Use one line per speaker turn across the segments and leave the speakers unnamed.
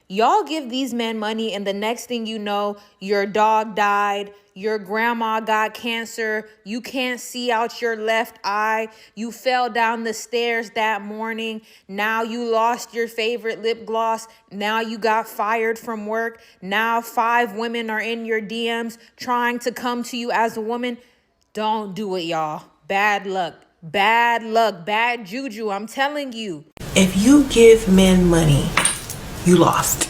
Y'all give these men money, and the next thing you know, your dog died, your grandma got cancer, you can't see out your left eye, you fell down the stairs that morning, now you lost your favorite lip gloss, now you got fired from work, now 5 women are in your DMs trying to come to you as a woman. Don't do it, y'all. Bad luck. Bad luck. Bad juju. I'm telling you.
If you give men money, you lost.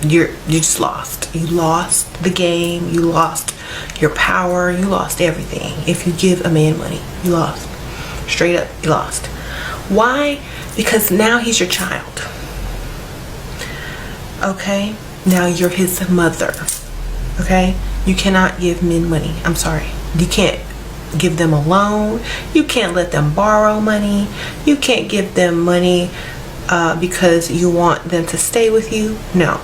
You just lost. You lost the game. You lost your power. You lost everything. If you give a man money, you lost. Straight up, you lost. Why? Because now he's your child. Okay? Now you're his mother. Okay? You cannot give men money. I'm sorry. You can't give them a loan. You can't let them borrow money. You can't give them money because you want them to stay with you. No.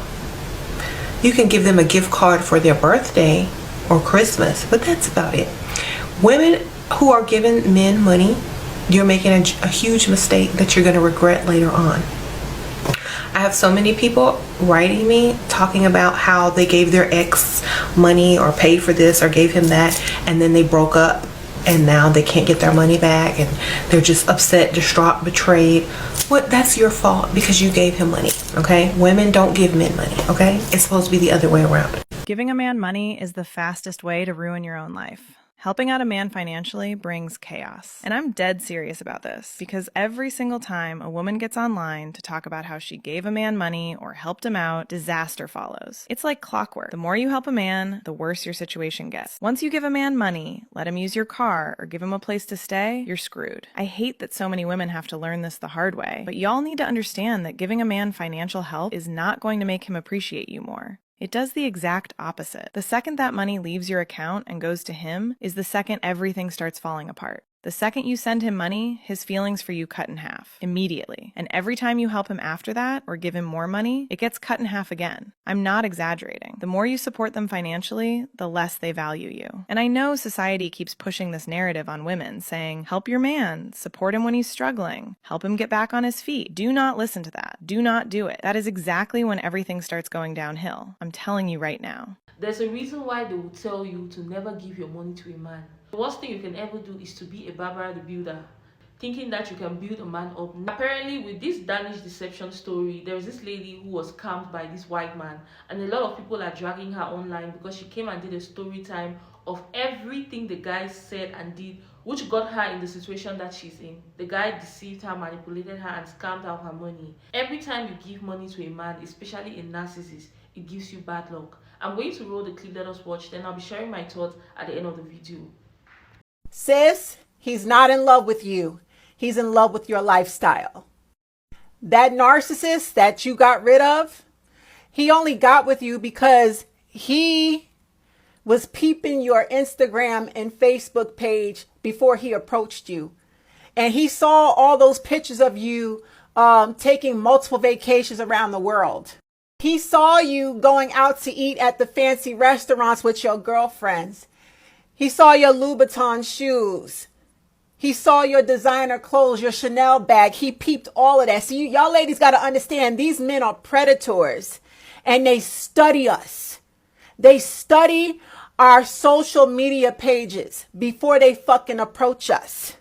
You can give them a gift card for their birthday or Christmas, but that's about it. Women who are giving men money, you're making a huge mistake that you're going to regret later on. I have so many people writing me talking about how they gave their ex money or paid for this or gave him that, and then they broke up and now they can't get their money back and they're just upset, distraught, betrayed. What? That's your fault because you gave him money. Okay? Women don't give men money. Okay? It's supposed to be the other way around.
Giving a man money is the fastest way to ruin your own life. Helping out a man financially brings chaos. And I'm dead serious about this because every single time a woman gets online to talk about how she gave a man money or helped him out, disaster follows. It's like clockwork. The more you help a man, the worse your situation gets. Once you give a man money, let him use your car, or give him a place to stay, you're screwed. I hate that so many women have to learn this the hard way, but y'all need to understand that giving a man financial help is not going to make him appreciate you more. It does the exact opposite. The second that money leaves your account and goes to him is the second everything starts falling apart. The second you send him money, his feelings for you cut in half, immediately. And every time you help him after that, or give him more money, it gets cut in half again. I'm not exaggerating. The more you support them financially, the less they value you. And I know society keeps pushing this narrative on women, saying, help your man, support him when he's struggling, help him get back on his feet. Do not listen to that. Do not do it. That is exactly when everything starts going downhill. I'm telling you right now.
There's a reason why they will tell you to never give your money to a man. The worst thing you can ever do is to be a Barbara the Builder, thinking that you can build a man up. Apparently, with this Danish deception story, there was this lady who was scammed by this white man, and a lot of people are dragging her online because she came and did a story time of everything the guy said and did, which got her in the situation that she's in. The guy deceived her, manipulated her, and scammed out her money. Every time you give money to a man, especially a narcissist, it gives you bad luck. I'm going to roll the clip, let us watch, then I'll be sharing my thoughts at the end of the video.
Sis, he's not in love with you. He's in love with your lifestyle. That narcissist that you got rid of, he only got with you because he was peeping your Instagram and Facebook page before he approached you. And he saw all those pictures of you taking multiple vacations around the world. He saw you going out to eat at the fancy restaurants with your girlfriends. He saw your Louboutin shoes. He saw your designer clothes, your Chanel bag. He peeped all of that. So y'all ladies got to understand, these men are predators and they study us. They study our social media pages before they fucking approach us.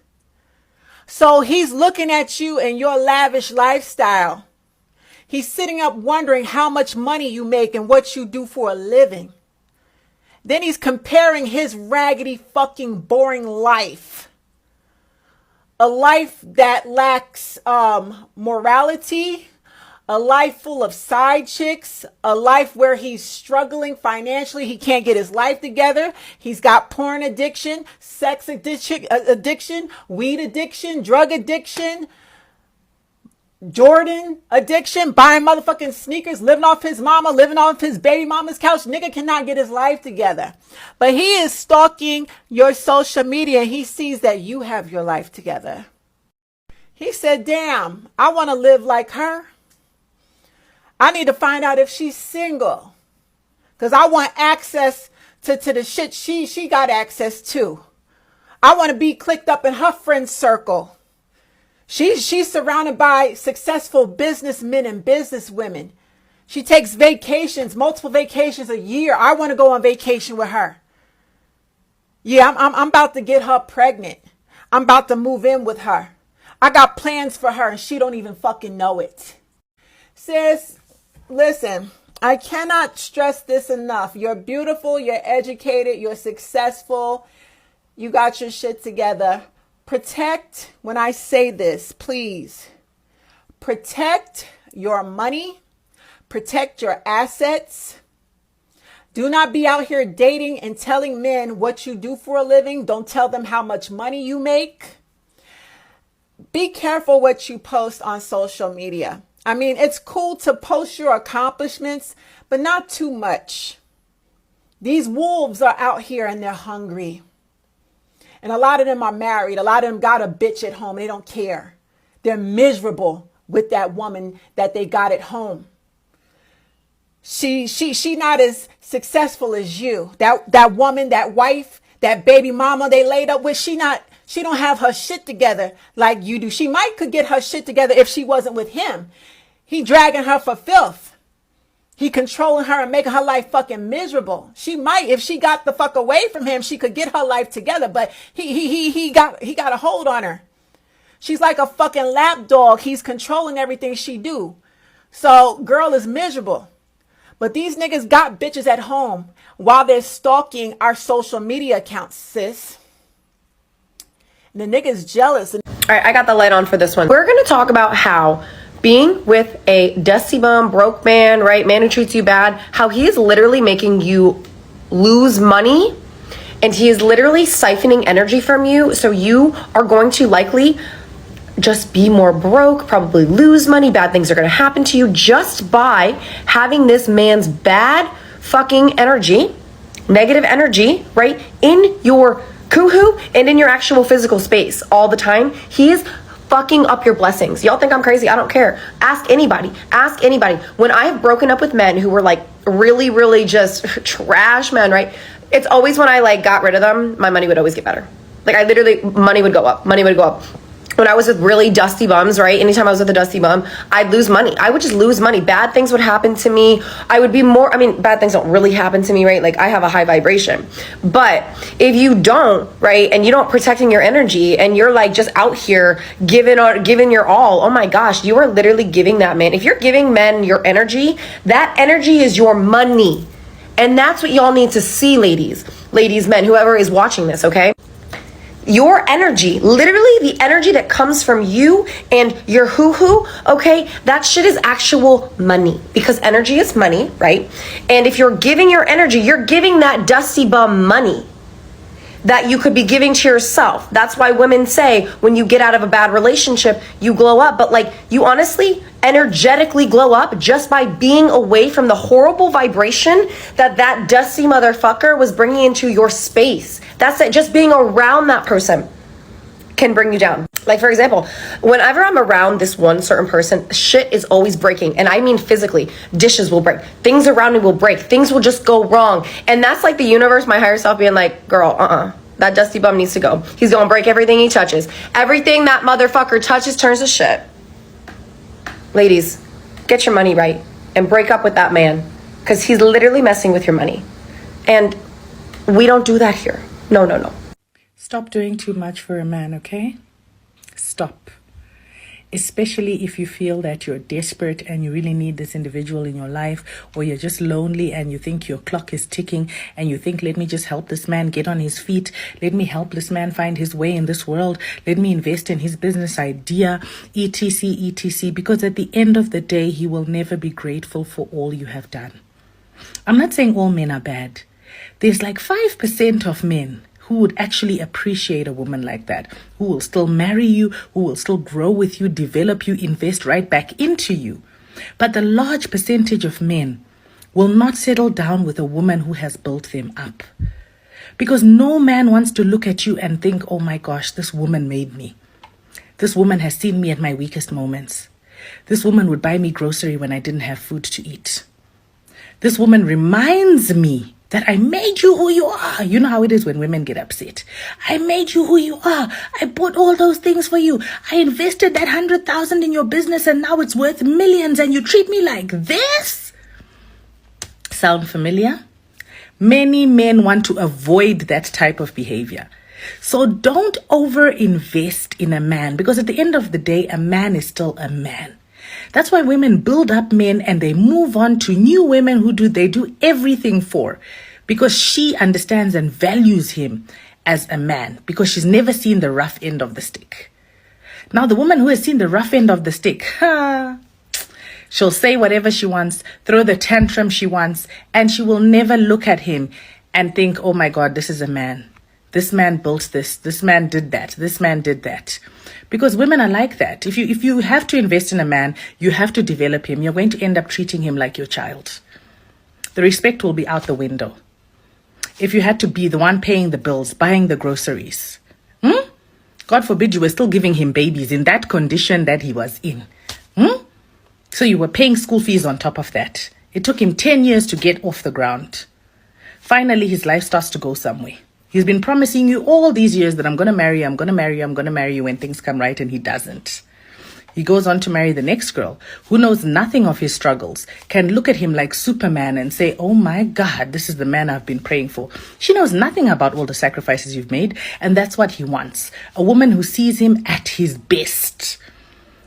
So he's looking at you and your lavish lifestyle. He's sitting up wondering how much money you make and what you do for a living. Then he's comparing his raggedy fucking boring life. A life that lacks morality, a life full of side chicks, a life where he's struggling financially. He can't get his life together. He's got porn addiction, sex addiction, weed addiction, drug addiction, Jordan addiction, buying motherfucking sneakers, living off his mama, living off his baby mama's couch. Nigga cannot get his life together. But he is stalking your social media and he sees that you have your life together. He said, damn, I want to live like her. I need to find out if she's single. Because I want access to the shit she got access to. I want to be clicked up in her friend circle. She's surrounded by successful businessmen and businesswomen. She takes vacations, multiple vacations a year. I want to go on vacation with her. Yeah, I'm about to get her pregnant. I'm about to move in with her. I got plans for her and she don't even fucking know it. Sis, listen, I cannot stress this enough. You're beautiful, you're educated, you're successful. You got your shit together. Protect, when I say this, please, protect your money, protect your assets. Do not be out here dating and telling men what you do for a living. Don't tell them how much money you make. Be careful what you post on social media. I mean, it's cool to post your accomplishments, but not too much. These wolves are out here and they're hungry. And a lot of them are married. A lot of them got a bitch at home. They don't care. They're miserable with that woman that they got at home. She not as successful as you. That woman, that wife, that baby mama they laid up with, she don't have her shit together like you do. She could get her shit together if she wasn't with him. He dragging her for filth. He controlling her and making her life fucking miserable. She might, if she got the fuck away from him, she could get her life together, but he got a hold on her. She's like a fucking lap dog. He's controlling everything she do. So girl is miserable. But these niggas got bitches at home while they're stalking our social media accounts, sis. And the nigga's jealous.
All right, I got the light on for this one. We're going to talk about how being with a dusty bum, broke man, right, man who treats you bad, how he is literally making you lose money and he is literally siphoning energy from you. So you are going to likely just be more broke, probably lose money, bad things are going to happen to you just by having this man's bad fucking energy, negative energy, right, in your kuhu and in your actual physical space all the time. He is fucking up your blessings. Y'all think I'm crazy? I don't care. Ask anybody. Ask anybody. When I have broken up with men who were like really, really just trash men, right, it's always when I like got rid of them, my money would always get better. Like I literally, money would go up. Money would go up. When I was with really dusty bums, right? Anytime I was with a dusty bum, I'd lose money. I would just lose money. Bad things would happen to me. I would be more, bad things don't really happen to me, right? Like I have a high vibration. But if you don't, right, and you don't protecting your energy and you're like just out here giving your all, oh my gosh, you are literally giving that man. If you're giving men your energy, that energy is your money. And that's what y'all need to see, ladies, men, whoever is watching this, okay? Your energy, literally the energy that comes from you and your hoo-hoo, okay, that shit is actual money because energy is money, right? And if you're giving your energy, you're giving that dusty bum money that you could be giving to yourself. That's why women say when you get out of a bad relationship, you glow up. But like you honestly energetically glow up just by being away from the horrible vibration that dusty motherfucker was bringing into your space. That's it. Just being around that person can bring you down. Like for example, whenever I'm around this one certain person, shit is always breaking. And I mean physically, dishes will break. Things around me will break. Things will just go wrong. And that's like the universe, my higher self being like, girl, that dusty bum needs to go. He's gonna break everything he touches. Everything that motherfucker touches turns to shit. Ladies, get your money right and break up with that man because he's literally messing with your money. And we don't do that here. No.
Stop doing too much for a man, okay? Stop. Especially if you feel that you're desperate and you really need this individual in your life, or you're just lonely and you think your clock is ticking and you think, let me just help this man get on his feet. Let me help this man find his way in this world. Let me invest in his business idea, etc. Because at the end of the day, he will never be grateful for all you have done. I'm not saying all men are bad. There's like 5% of men who would actually appreciate a woman like that, who will still marry you, who will still grow with you, develop you, invest right back into you. But the large percentage of men will not settle down with a woman who has built them up. Because no man wants to look at you and think, oh my gosh, this woman made me. This woman has seen me at my weakest moments. This woman would buy me grocery when I didn't have food to eat. This woman reminds me that I made you who you are. You know how it is when women get upset. I made you who you are. I bought all those things for you. I invested that 100,000 in your business and now it's worth millions and you treat me like this? sound familiar? Many men want to avoid that type of behavior. So don't overinvest in a man, because at the end of the day, a man is still a man. That's why women build up men and they move on to new women who they do everything for, because she understands and values him as a man, because she's never seen the rough end of the stick. Now, the woman who has seen the rough end of the stick, she'll say whatever she wants, throw the tantrum she wants, and she will never look at him and think, oh my God, this is a man. This man built this. This man did that. This man did that. Because women are like that. If you have to invest in a man, you have to develop him. You're going to end up treating him like your child. The respect will be out the window. If you had to be the one paying the bills, buying the groceries, God forbid you were still giving him babies in that condition that he was in. So you were paying school fees on top of that. It took him 10 years to get off the ground. Finally, his life starts to go somewhere. He's been promising you all these years that I'm going to marry you, I'm going to marry you, I'm going to marry you when things come right, and he doesn't. He goes on to marry the next girl who knows nothing of his struggles, can look at him like Superman and say, oh my God, this is the man I've been praying for. She knows nothing about all the sacrifices you've made, and that's what he wants. A woman who sees him at his best,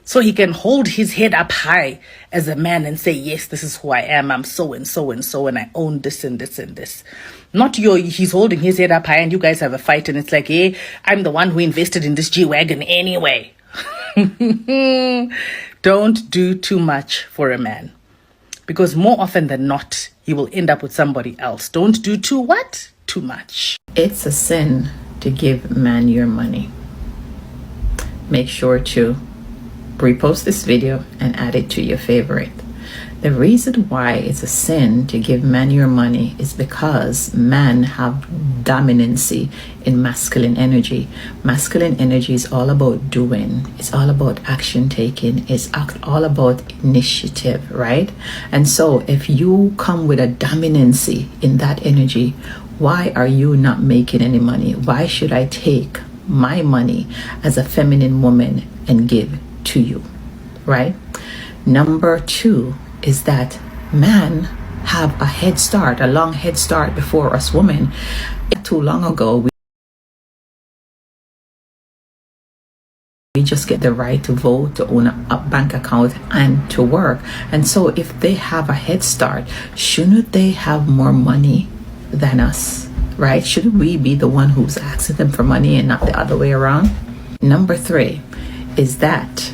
so he can hold his head up high as a man and say, yes, this is who I am. I'm so and so and so, and I own this and this and this. Not he's holding his head up high and you guys have a fight and it's like, hey, I'm the one who invested in this G-Wagon anyway. Don't do too much for a man, because more often than not, he will end up with somebody else. Don't do too much.
It's a sin to give a man your money. Make sure to repost this video and add it to your favorite. The reason why it's a sin to give men your money is because men have dominancy in masculine energy. Masculine energy is all about doing. It's all about action taking. It's all about initiative, right? And so if you come with a dominancy in that energy, why are you not making any money? Why should I take my money as a feminine woman and give to you, right? Number 2 is that men have a head start, a long head start before us women. Too long ago, we just get the right to vote, to own a bank account, and to work. And so if they have a head start, shouldn't they have more money than us, right? Shouldn't we be the one who's asking them for money and not the other way around? Number 3 is that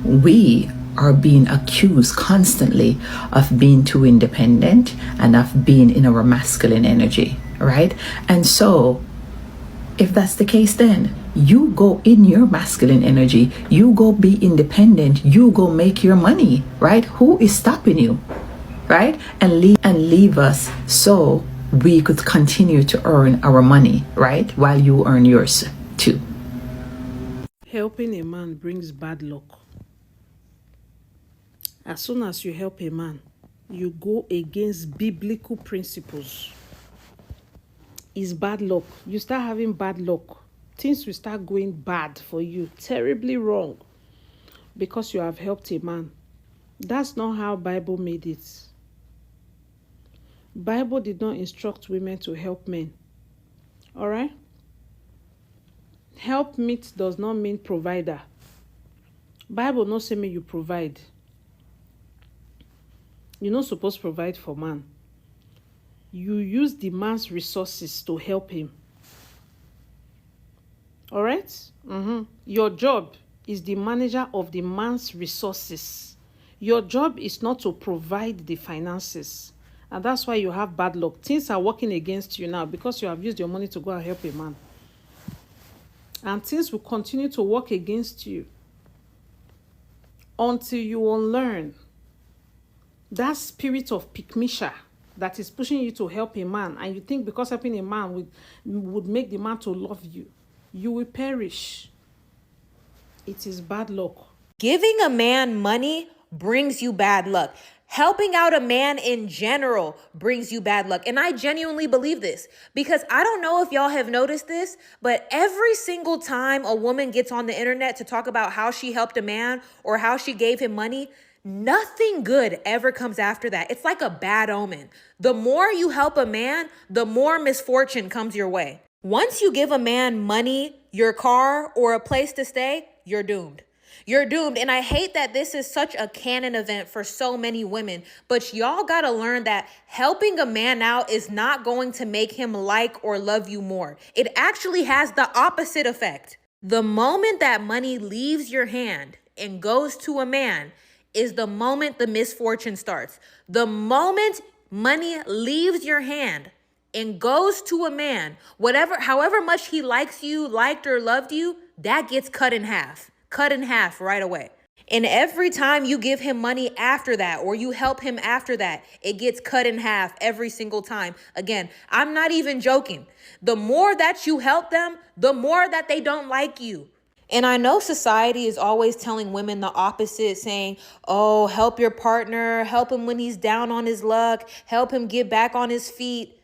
we are being accused constantly of being too independent and of being in our masculine energy, right? And so if that's the case, then you go in your masculine energy, you go be independent, you go make your money, right? Who is stopping you, right? And leave us so we could continue to earn our money, right? While you earn yours too.
Helping a man brings bad luck. As soon as you help a man, you go against biblical principles. It's bad luck. You start having bad luck. Things will start going bad for you, terribly wrong, because you have helped a man. That's not how Bible made it. Bible did not instruct women to help men. All right? Help meet does not mean provider. Bible no say me you provide. You're not supposed to provide for man. You use the man's resources to help him. All right? Your job is the manager of the man's resources. Your job is not to provide the finances. And that's why you have bad luck. Things are working against you now because you have used your money to go and help a man. And things will continue to work against you until you unlearn that spirit of pikmisha that is pushing you to help a man, and you think because helping a man would make the man to love you, you will perish. It is bad luck.
Giving a man money brings you bad luck. Helping out a man in general brings you bad luck. And I genuinely believe this because I don't know if y'all have noticed this, but every single time a woman gets on the internet to talk about how she helped a man or how she gave him money, nothing good ever comes after that. It's like a bad omen. The more you help a man, the more misfortune comes your way. Once you give a man money, your car, or a place to stay, you're doomed. You're doomed. And I hate that this is such a canon event for so many women, but y'all gotta learn that helping a man out is not going to make him like or love you more. It actually has the opposite effect. The moment that money leaves your hand and goes to a man is the moment the misfortune starts. The moment money leaves your hand and goes to a man, however much he likes you, liked or loved you, that gets cut in half right away. And every time you give him money after that, or you help him after that, it gets cut in half every single time. Again, I'm not even joking. The more that you help them, the more that they don't like you. And I know society is always telling women the opposite, saying, oh, help your partner, help him when he's down on his luck, help him get back on his feet.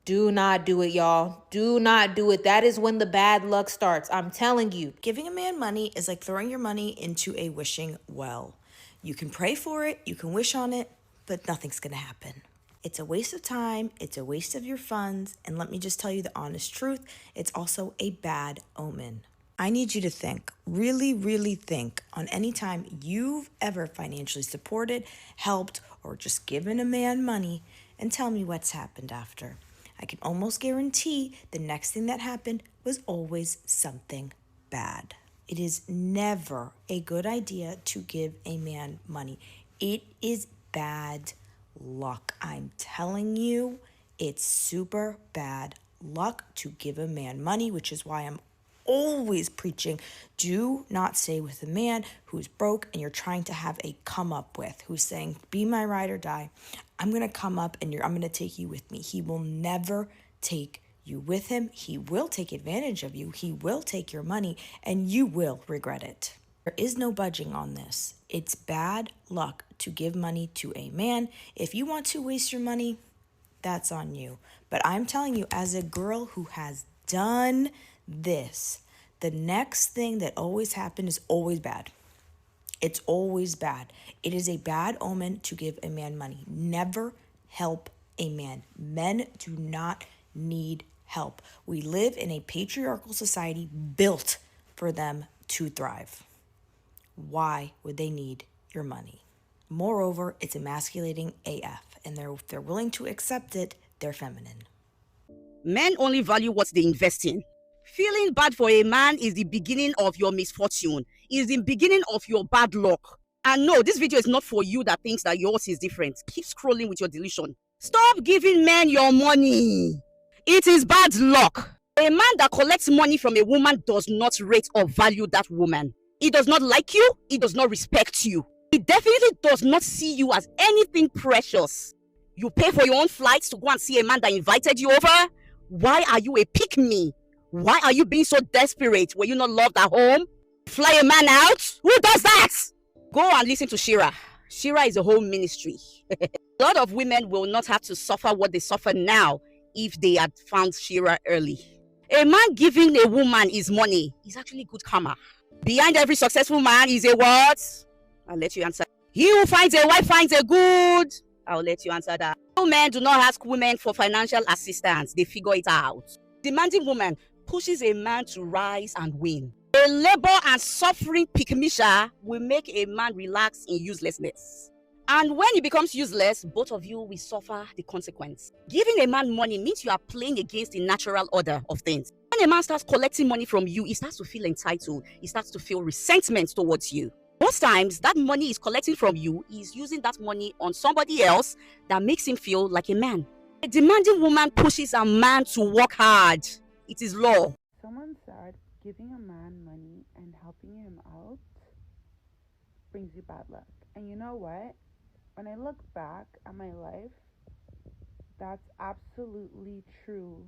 Do not do it, y'all. Do not do it. That is when the bad luck starts. I'm telling you.
Giving a man money is like throwing your money into a wishing well. You can pray for it, you can wish on it, but nothing's gonna happen. It's a waste of time, it's a waste of your funds, and let me just tell you the honest truth, it's also a bad omen. I need you to think, really, really think on any time you've ever financially supported, helped, or just given a man money, and tell me what's happened after. I can almost guarantee the next thing that happened was always something bad. It is never a good idea to give a man money. It is bad luck. I'm telling you, it's super bad luck to give a man money, which is why I'm always preaching, do not stay with a man who's broke and you're trying to have a come up with, who's saying, be my ride or die. I'm going to come up and I'm going to take you with me. He will never take you with him. He will take advantage of you. He will take your money and you will regret it. There is no budging on this. It's bad luck to give money to a man. If you want to waste your money, that's on you. But I'm telling you, as a girl who has done this, the next thing that always happens is always bad. It's always bad. It is a bad omen to give a man money. Never help a man. Men do not need help. We live in a patriarchal society built for them to thrive. Why would they need your money? Moreover, it's emasculating AF, and if they're willing to accept it, they're feminine.
Men only value what they invest in. Feeling bad for a man is the beginning of your misfortune, is the beginning of your bad luck. And no, this video is not for you that thinks that yours is different. Keep scrolling with your delusion. Stop giving men your money. It is bad luck. A man that collects money from a woman does not rate or value that woman. He does not like you. He does not respect you. He definitely does not see you as anything precious. You pay for your own flights to go and see a man that invited you over? Why are you a pick-me? Why are you being so desperate? Were you not loved at home? Fly a man out? Who does that? Go and listen to Shira. Shira is a whole ministry. A lot of women will not have to suffer what they suffer now if they had found Shira early. A man giving a woman his money is actually good karma. Behind every successful man is a what? I'll let you answer. He who finds a wife finds a good. I'll let you answer that. No men do not ask women for financial assistance. They figure it out. Demanding woman pushes a man to rise and win. A labor and suffering pick-me-sha will make a man relax in uselessness. And when he becomes useless, both of you will suffer the consequence. Giving a man money means you are playing against the natural order of things. When a man starts collecting money from you, he starts to feel entitled. He starts to feel resentment towards you. Most times, that money he's collecting from you, he's using that money on somebody else that makes him feel like a man. A demanding woman pushes a man to work hard. It is law.
Someone said giving a man money and helping him out brings you bad luck. And you know what? When I look back at my life, that's absolutely true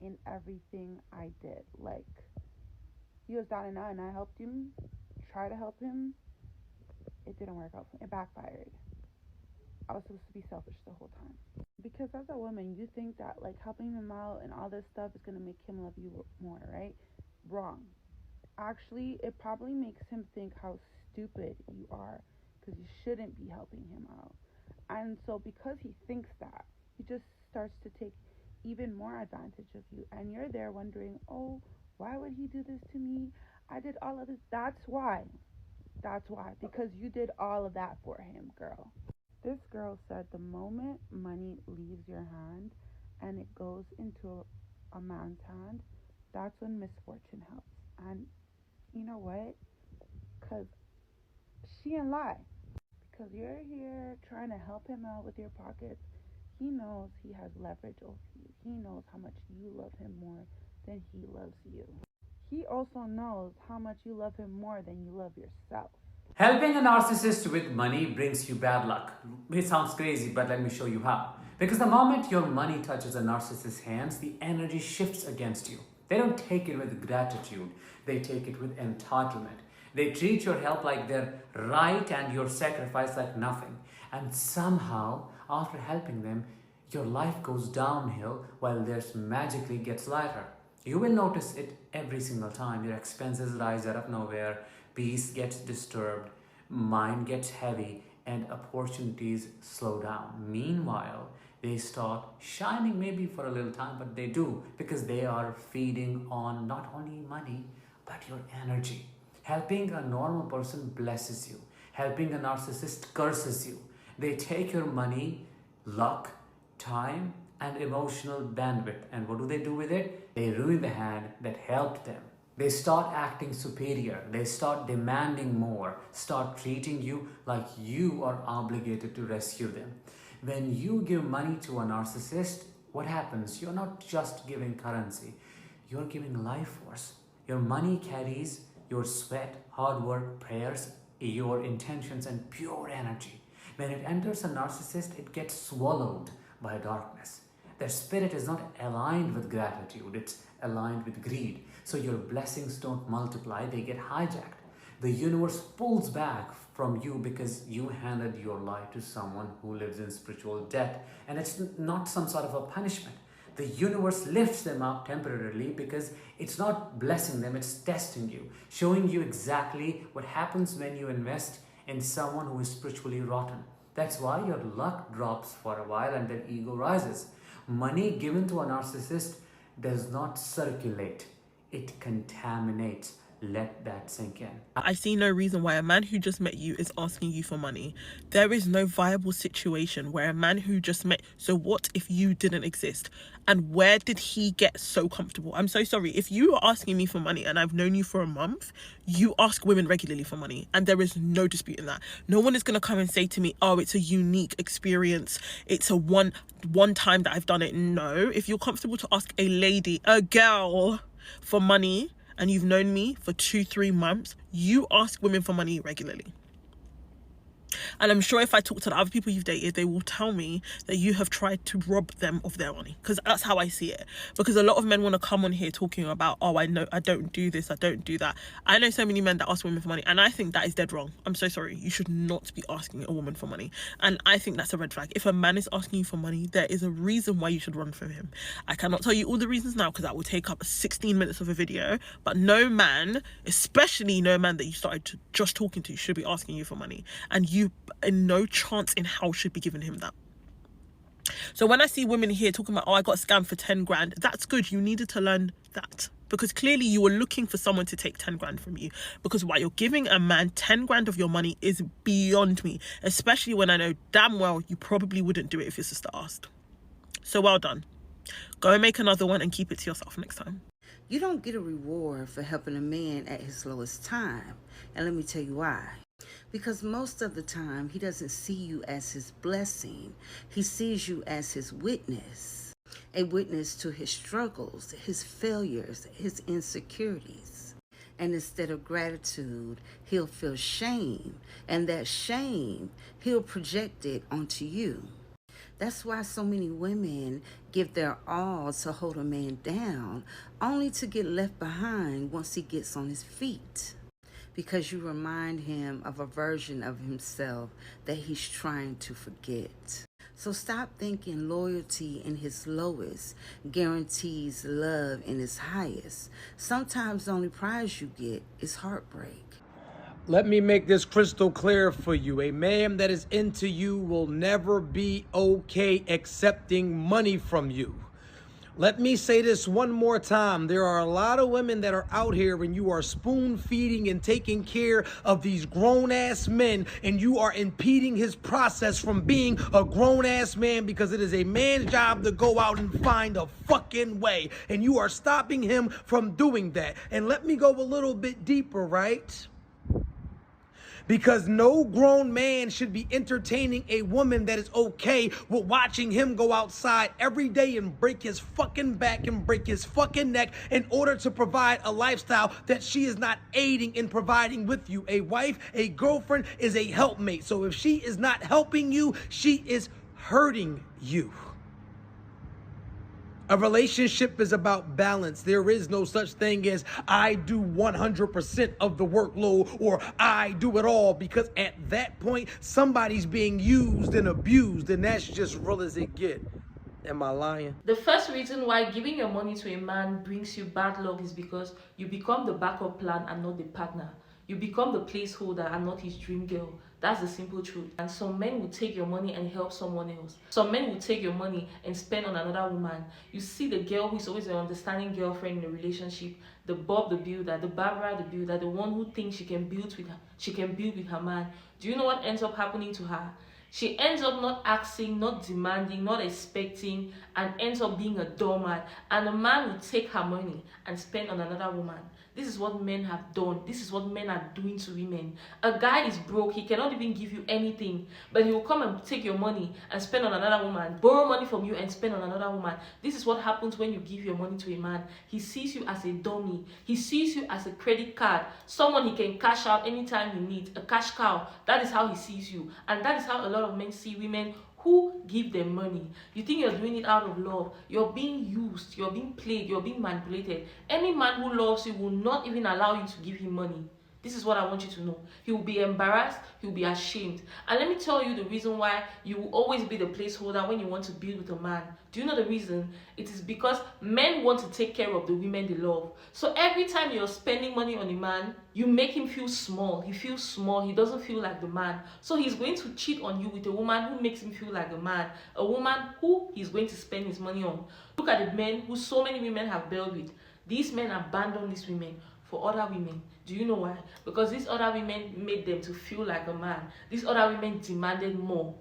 in everything I did. Like, he was down and out and I helped him, try to help him. It didn't work out. It backfired. I was supposed to be selfish the whole time. Because as a woman, you think that like helping him out and all this stuff is going to make him love you more, right? Wrong. Actually, it probably makes him think how stupid you are. because you shouldn't be helping him out. And so because he thinks that, he just starts to take even more advantage of you. And you're there wondering, oh, why would he do this to me? I did all of this. That's why. That's why. Because you did all of that for him, girl. This girl said the moment money leaves your hand and it goes into a man's hand, that's when misfortune helps. And you know what? Because she ain't lie. Because you're here trying to help him out with your pockets. He knows he has leverage over you. He knows how much you love him more than he loves you. He also knows how much you love him more than you love yourself.
Helping a narcissist with money brings you bad luck. It sounds crazy, but let me show you how. Because the moment your money touches a narcissist's hands, the energy shifts against you. They don't take it with gratitude, they take it with entitlement. They treat your help like their right and your sacrifice like nothing. And somehow, after helping them, your life goes downhill while theirs magically gets lighter. You will notice it every single time. Your expenses rise out of nowhere, peace gets disturbed, mind gets heavy, and opportunities slow down. Meanwhile, they start shining maybe for a little time, but they do because they are feeding on not only money, but your energy. Helping a normal person blesses you. Helping a narcissist curses you. They take your money, luck, time, and emotional bandwidth. And what do they do with it? They ruin the hand that helped them. They start acting superior. They start demanding more. Start treating you like you are obligated to rescue them. When you give money to a narcissist, what happens? You're not just giving currency. You're giving life force. Your money carries your sweat, hard work, prayers, your intentions, and pure energy. When it enters a narcissist, it gets swallowed by darkness. Their spirit is not aligned with gratitude, it's aligned with greed. So your blessings don't multiply, they get hijacked. The universe pulls back from you because you handed your life to someone who lives in spiritual debt. And it's not some sort of a punishment. The universe lifts them up temporarily because it's not blessing them, it's testing you, showing you exactly what happens when you invest in someone who is spiritually rotten. That's why your luck drops for a while and then ego rises. Money given to a narcissist does not circulate, it contaminates. Let that sink in.
I see no reason why a man who just met you is asking you for money. There is no viable situation where a man who just met... So what if you didn't exist? And where did he get so comfortable? I'm so sorry. If you are asking me for money and I've known you for a month, you ask women regularly for money. And there is no dispute in that. No one is going to come and say to me, oh, it's a unique experience. It's a one time that I've done it. No. If you're comfortable to ask a lady, a girl, for money, and you've known me for 2-3 months, you ask women for money regularly. And I'm sure if I talk to the other people you've dated, they will tell me that you have tried to rob them of their money. Because that's how I see it. Because a lot of men want to come on here talking about, oh, I know I don't do this, I don't do that. I know so many men that ask women for money, and I think that is dead wrong. I'm so sorry. You should not be asking a woman for money. And I think that's a red flag. If a man is asking you for money, there is a reason why you should run from him. I cannot tell you all the reasons now because that will take up 16 minutes of a video. But no man, especially no man that you started to just talking to, should be asking you for money. And you, in no chance in hell, should be giving him that. So when I see women here talking about, oh, I got scammed for 10 grand, that's good. You needed to learn that. Because clearly you were looking for someone to take 10 grand from you. Because while you're giving a man 10 grand of your money is beyond me. Especially when I know damn well you probably wouldn't do it if your sister asked. So well done. Go and make another one and keep it to yourself next time.
You don't get a reward for helping a man at his lowest time. And let me tell you why. Because most of the time, he doesn't see you as his blessing. He sees you as his witness. A witness to his struggles, his failures, his insecurities. And instead of gratitude, he'll feel shame. And that shame, he'll project it onto you. That's why so many women give their all to hold a man down, only to get left behind once he gets on his feet. Because you remind him of a version of himself that he's trying to forget. So stop thinking loyalty in his lowest guarantees love in his highest. Sometimes the only prize you get is heartbreak.
Let me make this crystal clear for you. A man that is into you will never be okay accepting money from you. Let me say this one more time. There are a lot of women that are out here and you are spoon feeding and taking care of these grown ass men, and you are impeding his process from being a grown ass man, because it is a man's job to go out and find a fucking way, and you are stopping him from doing that. And let me go a little bit deeper, right? Because no grown man should be entertaining a woman that is okay with watching him go outside every day and break his fucking back and break his fucking neck in order to provide a lifestyle that she is not aiding in providing with you. A wife, a girlfriend is a helpmate. So if she is not helping you, she is hurting you. A relationship is about balance. There is no such thing as I do 100% of the workload or I do it all, because at that point, somebody's being used and abused, and that's just real as it get. Am I lying?
The first reason why giving your money to a man brings you bad luck is because you become the backup plan and not the partner. You become the placeholder and not his dream girl. That's the simple truth. And some men will take your money and help someone else. Some men will take your money and spend on another woman. You see the girl who is always an understanding girlfriend in a relationship, the Bob the builder, the Barbara the builder, the one who thinks she can build with her man. Do you know what ends up happening to her? She ends up not asking, not demanding, not expecting, and ends up being a doormat. And a man will take her money and spend on another woman. This is what men have done. This is what men are doing to women. A guy is broke. He cannot even give you anything. But he will come and take your money and spend on another woman. Borrow money from you and spend on another woman. This is what happens when you give your money to a man. He sees you as a dummy. He sees you as a credit card. Someone he can cash out anytime he needs. A cash cow. That is how he sees you. And that is how a lot of men see women who give them money. You think you're doing it out of love. You're being used, you're being played, you're being manipulated. Any man who loves you will not even allow you to give him money. This is what I want you to know. He will be embarrassed, he will be ashamed. And let me tell you the reason why you will always be the placeholder when you want to build with a man. Do you know the reason? It is because men want to take care of the women they love. So every time you're spending money on a man, you make him feel small. He feels small. He doesn't feel like the man. So he's going to cheat on you with a woman who makes him feel like a man. A woman who he's going to spend his money on. Look at the men who so many women have bailed with. These men abandon these women for other women. Do you know why? Because these other women made them to feel like a man. These other women demanded more.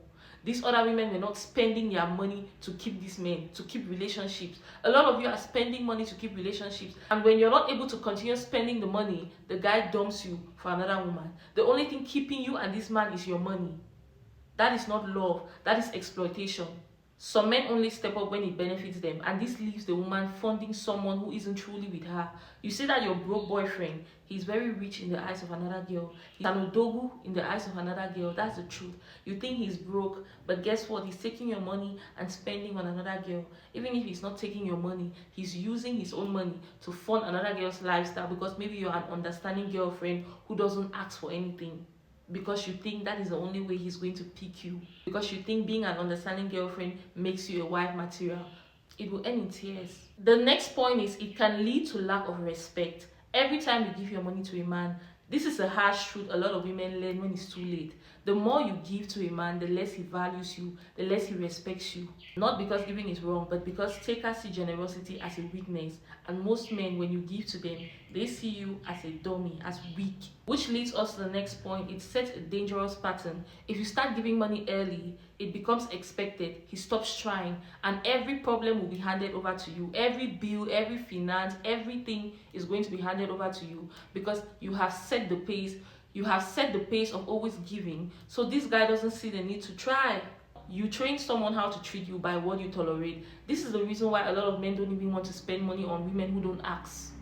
These other women were not spending their money to keep these men, to keep relationships. A lot of you are spending money to keep relationships. And when you're not able to continue spending the money, the guy dumps you for another woman. The only thing keeping you and this man is your money. That is not love. That is exploitation. Some men only step up when it benefits them, and this leaves the woman funding someone who isn't truly with her. You say that your broke boyfriend, he's very rich in the eyes of another girl. He's an odogu in the eyes of another girl. That's the truth. You think he's broke, but guess what? He's taking your money and spending on another girl. Even if he's not taking your money, he's using his own money to fund another girl's lifestyle, because maybe you're an understanding girlfriend who doesn't ask for anything. Because you think that is the only way he's going to pick you. Because you think being an understanding girlfriend makes you a wife material. It will end in tears. The next point is it can lead to lack of respect. Every time you give your money to a man, this is a harsh truth a lot of women learn when it's too late. The more you give to a man, the less he values you, the less he respects you. Not because giving is wrong, but because takers see generosity as a weakness. And most men, when you give to them, they see you as a dummy, as weak. Which leads us to the next point. It sets a dangerous pattern. If you start giving money early, it becomes expected. He stops trying, and every problem will be handed over to you. Every bill, every finance, everything is going to be handed over to you, because you have set the pace. You have set the pace of always giving, so this guy doesn't see the need to try. You train someone how to treat you by what you tolerate. This is the reason why a lot of men don't even want to spend money on women who don't ask.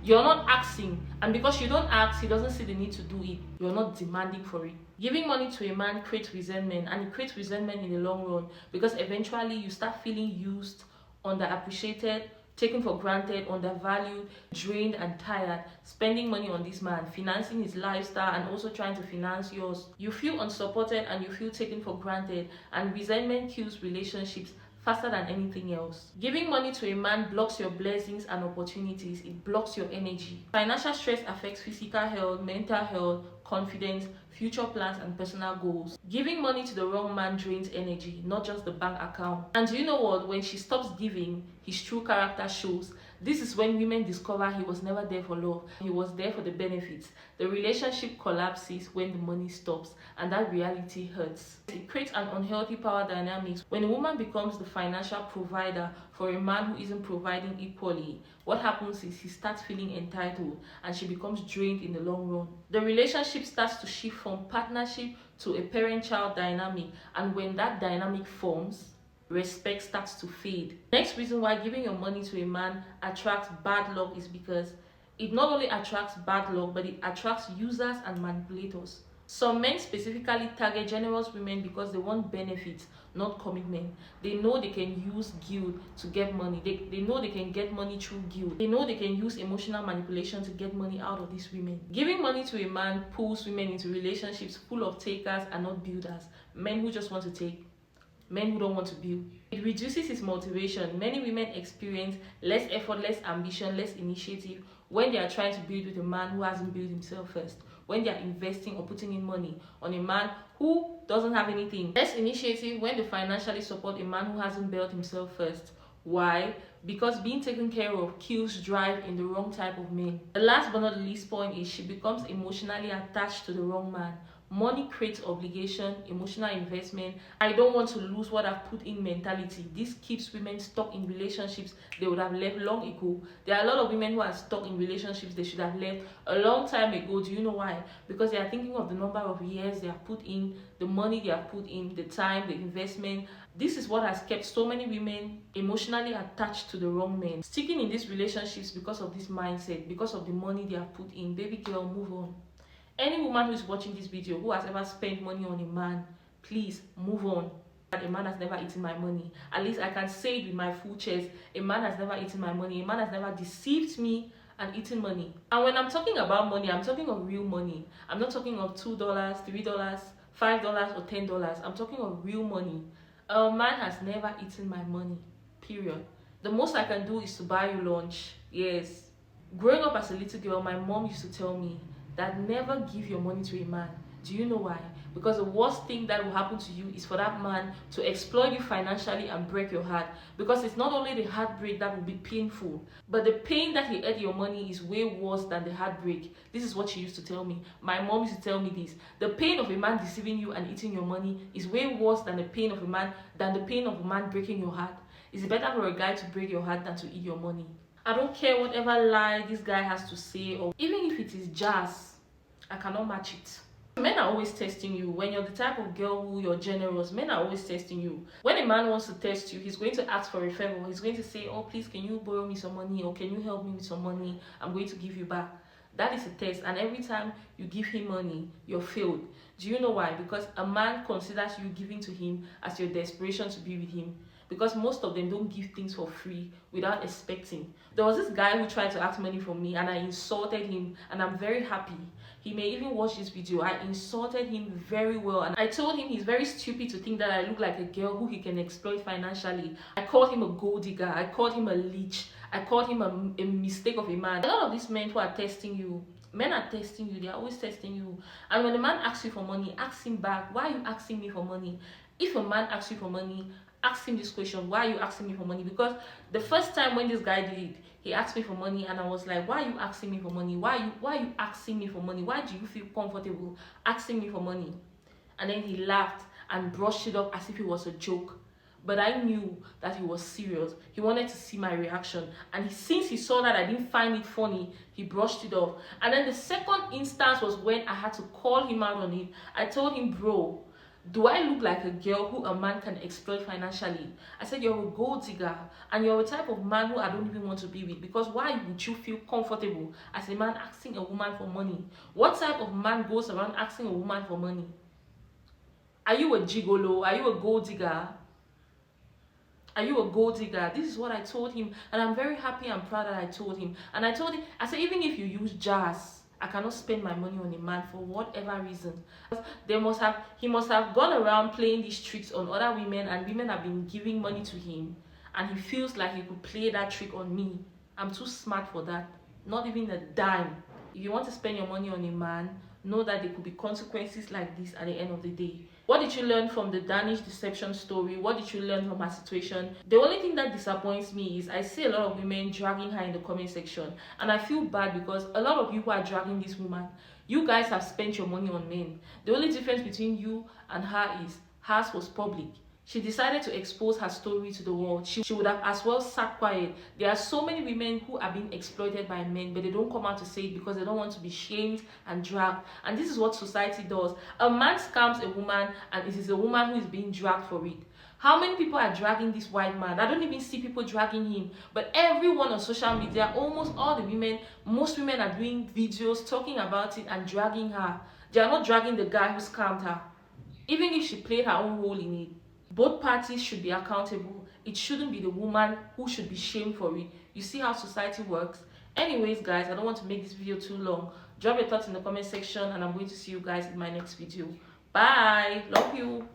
You're not asking, and because you don't ask, he doesn't see the need to do it. You're not demanding for it. Giving money to a man creates resentment, and it creates resentment in the long run, because eventually you start feeling used, underappreciated, taken for granted, undervalued, drained and tired, spending money on this man, financing his lifestyle and also trying to finance yours. You feel unsupported and you feel taken for granted, and resentment kills relationships faster than anything else. Giving money to a man blocks your blessings and opportunities. It blocks your energy. Financial stress affects physical health, mental health, confidence, future plans, and personal goals. Giving money to the wrong man drains energy, not just the bank account. And do you know what? When she stops giving, his true character shows. This is when women discover he was never there for love. He was there for the benefits. The relationship collapses when the money stops, and that reality hurts. It creates an unhealthy power dynamics. When a woman becomes the financial provider for a man who isn't providing equally, what happens is he starts feeling entitled, and she becomes drained in the long run. The relationship starts to shift from partnership to a parent-child dynamic, and when that dynamic forms, respect starts to fade. Next reason why giving your money to a man attracts bad luck is because it not only attracts bad luck, but it attracts users and manipulators. Some men specifically target generous women because they want benefits, not commitment. They know they can use guilt to get money. They know they can get money through guilt. They know they can use emotional manipulation to get money out of these women. Giving money to a man pulls women into relationships full of takers and not builders. Men who just want to take. Men who don't want to build. It reduces his motivation. Many women experience less effort, less ambition, less initiative when they are trying to build with a man who hasn't built himself first. When they are investing or putting in money on a man who doesn't have anything. Less initiative when they financially support a man who hasn't built himself first. Why? Because being taken care of kills drive in the wrong type of men. The last but not the least point is she becomes emotionally attached to the wrong man. Money creates obligation, emotional investment. I don't want to lose what I've put in mentality. This keeps women stuck in relationships they would have left long ago. There are a lot of women who are stuck in relationships they should have left a long time ago. Do you know why? Because they are thinking of the number of years they have put in, the money they have put in, the time, the investment. This is what has kept so many women emotionally attached to the wrong men. Sticking in these relationships because of this mindset, because of the money they have put in. Baby girl, move on. Any woman who is watching this video who has ever spent money on a man, please move on. A man has never eaten my money. At least I can say it with my full chest. A man has never eaten my money. A man has never deceived me and eaten money. And when I'm talking about money, I'm talking of real money. I'm not talking of $2, $3, $5 or $10. I'm talking of real money. A man has never eaten my money, period. The most I can do is to buy you lunch. Yes. Growing up as a little girl, my mom used to tell me that never give your money to a man. Do you know why? Because the worst thing that will happen to you is for that man to exploit you financially and break your heart. Because it's not only the heartbreak that will be painful, but the pain that he ate your money is way worse than the heartbreak. This is what she used to tell me. My mom used to tell me this. The pain of a man deceiving you and eating your money is way worse than the pain of a man breaking your heart. It's better for a guy to break your heart than to eat your money. I don't care whatever lie this guy has to say, or even if it is jazz, I cannot match it. Men are always testing you. When you're the type of girl who you're generous, men are always testing you. When a man wants to test you, he's going to ask for a favor. He's going to say, oh, please, can you borrow me some money? Or can you help me with some money? I'm going to give you back. That is a test. And every time you give him money, you're failed. Do you know why? Because a man considers you giving to him as your desperation to be with him. Because most of them don't give things for free without expecting. There was this guy who tried to ask money from me and I insulted him, and I'm very happy. He may even watch this video. I insulted him very well, and I told him he's very stupid to think that I look like a girl who he can exploit financially. I called him a gold digger. I called him a leech. I called him a mistake of a man. A lot of these men who are testing you, men are testing you. They are always testing you. And when a man asks you for money, ask him back, why are you asking me for money? If a man asks you for money, ask him this question, why are you asking me for money? Because the first time when this guy did it, he asked me for money and I was like, why are you asking me for money? Why are you asking me for money? Why do you feel comfortable asking me for money? And then he laughed and brushed it off as if it was a joke. But I knew that he was serious. He wanted to see my reaction. And since he saw that I didn't find it funny, he brushed it off. And then the second instance was when I had to call him out on it. I told him, bro, do I look like a girl who a man can exploit financially? I said, you're a gold digger and you're a type of man who I don't even want to be with, because why would you feel comfortable as a man asking a woman for money? What type of man goes around asking a woman for money? Are you a gigolo? Are you a gold digger? Are you a gold digger? This is what I told him, and I'm very happy and proud that I told him. And I told him, I said, even if you use jazz, I cannot spend my money on a man for whatever reason. He must have gone around playing these tricks on other women, and women have been giving money to him, and he feels like he could play that trick on me. I'm too smart for that. Not even a dime. If you want to spend your money on a man, know that there could be consequences like this at the end of the day. What did you learn from the Danish deception story? What did you learn from her situation? The only thing that disappoints me is I see a lot of women dragging her in the comment section, and I feel bad because a lot of you who are dragging this woman, you guys have spent your money on men. The only difference between you and her is hers was public. She decided to expose her story to the world. She would have as well sat quiet. There are so many women who are being exploited by men, but they don't come out to say it because they don't want to be shamed and dragged. And this is what society does. A man scams a woman, and it is a woman who is being dragged for it. How many people are dragging this white man? I don't even see people dragging him. But everyone on social media, almost all the women, most women are doing videos talking about it and dragging her. They are not dragging the guy who scammed her, even if she played her own role in it. Both parties should be accountable. It shouldn't be the woman who should be shamed for it. You see how society works? Anyways, guys, I don't want to make this video too long. Drop your thoughts in the comment section, and I'm going to see you guys in my next video. Bye. Love you.